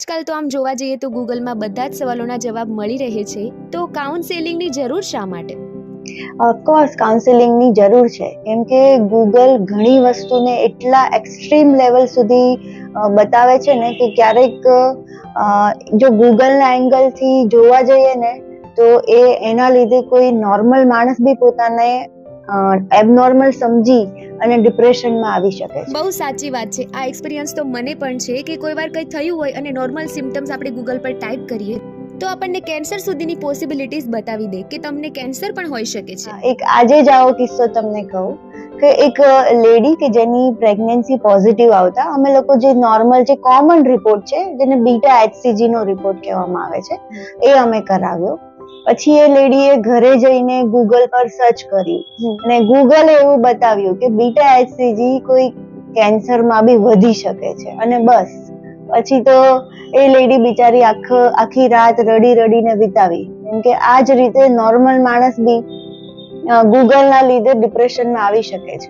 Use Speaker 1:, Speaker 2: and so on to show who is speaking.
Speaker 1: આજકાલ તો આમ જોવા જઈએ તો ગૂગલમાં બધા જ સવાલોના જવાબ મળી રહે છે, તો કાઉન્સેલિંગની જરૂર શા માટે?
Speaker 2: ઓફકોર્સ કાઉન્સેલિંગની જરૂર છે, કેમ કે ગૂગલ ઘણી વસ્તુને એટલા એક્સ્ટ્રીમ લેવલ સુધી બતાવે છે ને કે ક્યારેક જો ગૂગલના એંગલથી જોવા જઈએ ને તો એના લીધે કોઈ નોર્મલ માણસ બી પોતાને એબનોર્મલ સમજી અને ડિપ્રેશનમાં આવી શકે છે.
Speaker 1: બહુ સાચી વાત છે. આ એક્સપિરિયન્સ તો મને પણ છે કે કોઈ વાર કંઈ થયું હોય અને નોર્મલ સિમ્ટમ્સ આપણે ગૂગલ પર ટાઈપ કરીએ તો આપણને કેન્સર સુધીની પોસિબિલિટીઝ બતાવી દે કે તમને કેન્સર પણ હોઈ શકે છે.
Speaker 2: એક આજે જ આવો કિસ્સો તમને કહું કે એક લેડી કે જેની પ્રેગ્નન્સી પોઝિટિવ આવતા અમે લોકો જે નોર્મલ જે કોમન રિપોર્ટ છે જેને બીટા HCG નો રિપોર્ટ કહેવામાં આવે છે એ અમે કરાવ્યો. પછી એ લેડીએ ઘરે જઈને ગૂગલ પર સર્ચ કર્યું અને ગૂગલે એવું બતાવ્યું કે બીટા HCG કોઈ કેન્સરમાં બી વધી શકે છે અને બસ પછી તો એ લેડી બિચારી આખી રાત રડીને વિતાવી, કેમ કે આ જ રીતે નોર્મલ માણસ બી ગૂગલના લીધે ડિપ્રેશનમાં આવી શકે છે.